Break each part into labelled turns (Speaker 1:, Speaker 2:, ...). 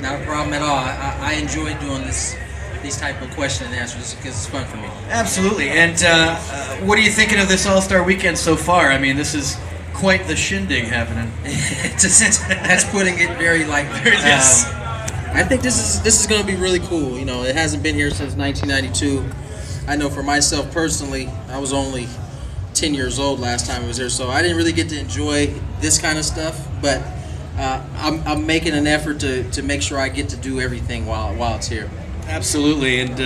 Speaker 1: Not a problem at all. I enjoy doing these type of question and answers because it's fun for me.
Speaker 2: Absolutely. And what are you thinking of this All-Star weekend so far? I mean, this is quite the shindig happening.
Speaker 1: That's putting it very lightly.
Speaker 2: Yes.
Speaker 1: I think this is going to be really cool. You know, it hasn't been here since 1992. I know for myself personally, I was only 10 years old last time I was here, so I didn't really get to enjoy this kind of stuff. But I'm making an effort to make sure I get to do everything while it's here.
Speaker 2: Absolutely, and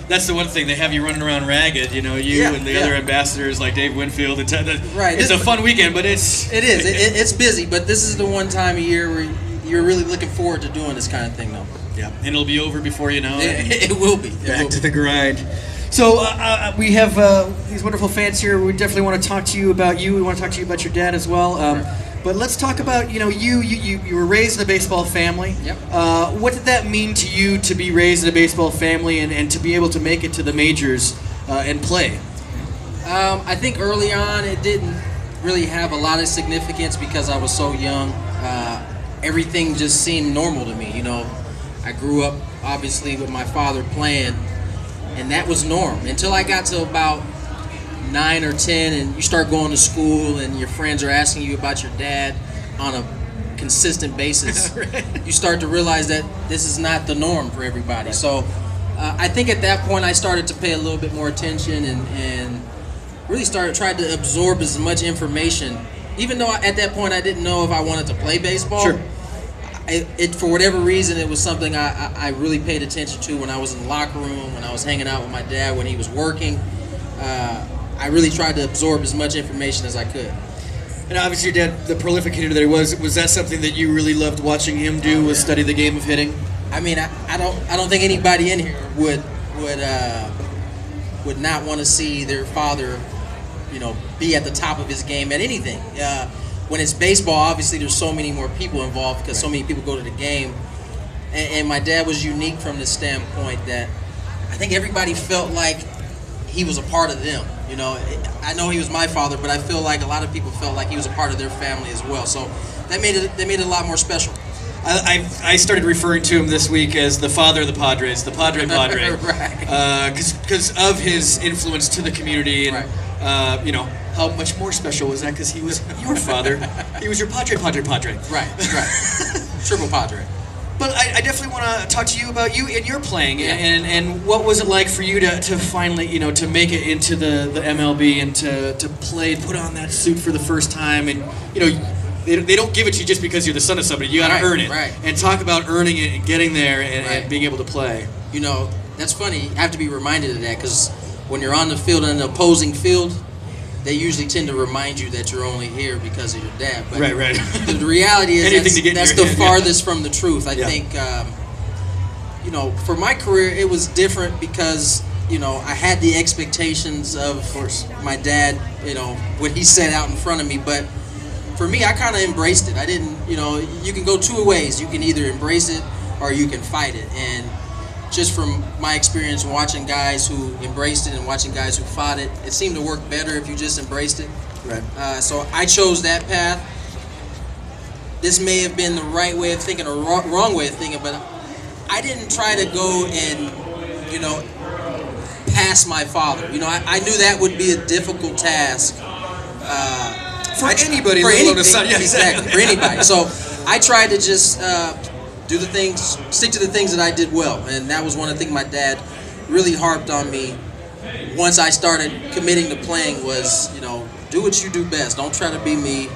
Speaker 2: that's the one thing, they have you running around ragged, you know, and the other ambassadors like Dave Winfield.
Speaker 1: Right.
Speaker 2: It's a fun weekend, but
Speaker 1: it is. It's busy, but this is the one time of year where you're really looking forward to doing this kind of thing, though.
Speaker 2: Yeah, and it'll be over before you know it.
Speaker 1: It will be.
Speaker 2: Back to the grind. So we have these wonderful fans here. We definitely want to talk to you about you. We want to talk to you about your dad as well. But let's talk about, you know, you were raised in a baseball family.
Speaker 1: Yep.
Speaker 2: What did that mean to you to be raised in a baseball family and to be able to make it to the majors and play?
Speaker 1: I think early on it didn't really have a lot of significance because I was so young. Everything just seemed normal to me. You know, I grew up obviously with my father playing, and that was norm until I got to about 9 or 10 and you start going to school and your friends are asking you about your dad on a consistent basis. Right. You start to realize that this is not the norm for everybody. So I think at that point I started to pay a little bit more attention and really tried to absorb as much information, even though at that point I didn't know if I wanted to play baseball.
Speaker 2: Sure.
Speaker 1: For whatever reason, it was something I really paid attention to when I was in the locker room, when I was hanging out with my dad, when he was working. I really tried to absorb as much information as I could.
Speaker 2: And obviously your dad, the prolific hitter that he was that something that you really loved watching him do, was study the game of hitting?
Speaker 1: I mean, I don't think anybody in here would not want to see their father, you know, be at the top of his game at anything. When it's baseball, obviously there's so many more people involved because so many people go to the game. And my dad was unique from the standpoint that I think everybody felt like he was a part of them. You know, I know he was my father, but I feel like a lot of people felt like he was a part of their family as well. So that made it a lot more special.
Speaker 2: I started referring to him this week as the father of the Padres, the Padre.
Speaker 1: Right.
Speaker 2: Because of his influence to the community and,
Speaker 1: right.
Speaker 2: You know, how much more special was that? Because he was your father. He was your Padre.
Speaker 1: Right. Triple Padre.
Speaker 2: But I definitely want to talk to you about you and your playing, and what was it like for you to finally, you know, to make it into the MLB and to play, put on that suit for the first time, and you know, they don't give it to you just because you're the son of somebody. You got to earn it,
Speaker 1: right.
Speaker 2: And talk about earning it and getting there and being able to play.
Speaker 1: You know, that's funny. You have to be reminded of that because when you're on the field in an opposing field, they usually tend to remind you that you're only here because of your dad. But
Speaker 2: right.
Speaker 1: The reality is that's the farthest from the truth. I think, you know, for my career, it was different because, you know, I had the expectations of my dad, you know, what he set out in front of me. But for me, I kind of embraced it. I didn't, you know, you can go two ways. You can either embrace it or you can fight it. And just from my experience watching guys who embraced it and watching guys who fought it, it seemed to work better if you just embraced it.
Speaker 2: Right.
Speaker 1: So I chose that path. This may have been the right way of thinking or wrong way of thinking, but I didn't try to go and, you know, pass my father. You know, I knew that would be a difficult task.
Speaker 2: For anybody, let alone a son.
Speaker 1: Yeah, exactly, for anybody. So I tried to just do the things, stick to the things that I did well, and that was one of the things my dad really harped on me. Once I started committing to playing, was, you know, do what you do best. Don't try to be me.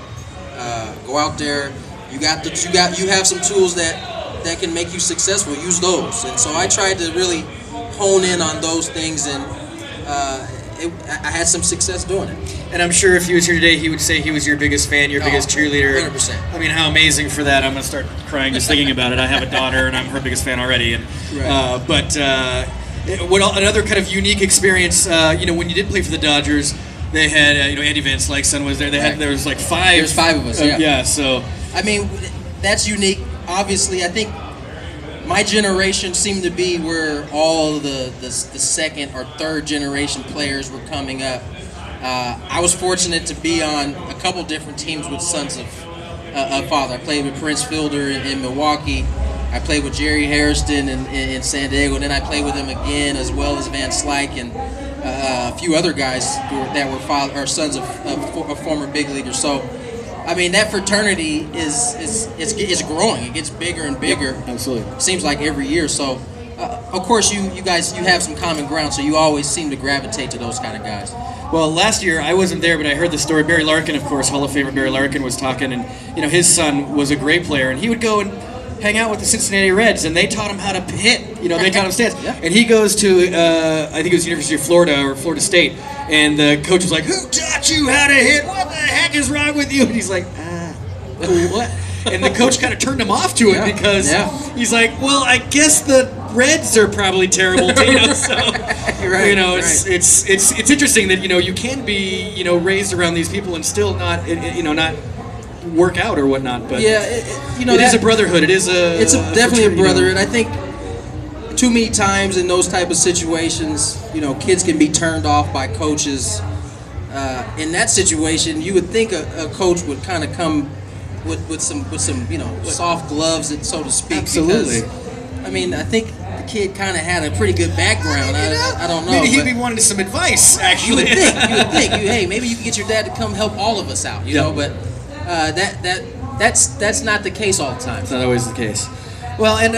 Speaker 1: Go out there. You have some tools that can make you successful. Use those. And so I tried to really hone in on those things, and I had some success doing it.
Speaker 2: And I'm sure if he was here today, he would say he was your biggest fan, your biggest cheerleader.
Speaker 1: 100%.
Speaker 2: I mean, how amazing for that. I'm going to start crying just thinking about it. I have a daughter, and I'm her biggest fan already. And, another kind of unique experience, you know, when you did play for the Dodgers, they had, you know, Andy Van Slyke's son was there. There was like five.
Speaker 1: There's five of us,
Speaker 2: yeah, so.
Speaker 1: I mean, that's unique. Obviously, I think my generation seemed to be where all the second or third generation players were coming up. I was fortunate to be on a couple different teams with sons of father. I played with Prince Fielder in Milwaukee. I played with Jerry Hairston in San Diego, and then I played with him again, as well as Van Slyke and a few other guys that were sons of former big leaguers. So, I mean, that fraternity is growing. It gets bigger and bigger.
Speaker 2: Yep, absolutely.
Speaker 1: Seems like every year. So, of course, you guys have some common ground. So you always seem to gravitate to those kind of guys.
Speaker 2: Well, last year I wasn't there, but I heard the story. Barry Larkin, of course, Hall of Famer Barry Larkin, was talking, and his son was a great player, and he would go and hang out with the Cincinnati Reds, and they taught him how to hit. They taught him stance.
Speaker 1: Yeah.
Speaker 2: And he goes to, I think it was University of Florida or Florida State, and the coach was like, "Who taught you how to hit? What the heck is wrong with you?" And he's like, what? And the coach kind of turned him off to it because he's like, "Well, I guess the Reds are probably terrible too." So,
Speaker 1: right,
Speaker 2: it's interesting that you can be raised around these people and still not not work out or whatnot. But it is a brotherhood. It's
Speaker 1: definitely a brotherhood. I think too many times in those type of situations, kids can be turned off by coaches. In that situation, you would think a coach would kind of come with some soft gloves, so to speak.
Speaker 2: Absolutely.
Speaker 1: Because, I mean, I think the kid kind of had a pretty good background. I don't know.
Speaker 2: Maybe he'd be wanting some advice. Actually,
Speaker 1: you would think, hey, maybe you can get your dad to come help all of us out. You know, but that's not the case all the time.
Speaker 2: It's not always the case. Well, and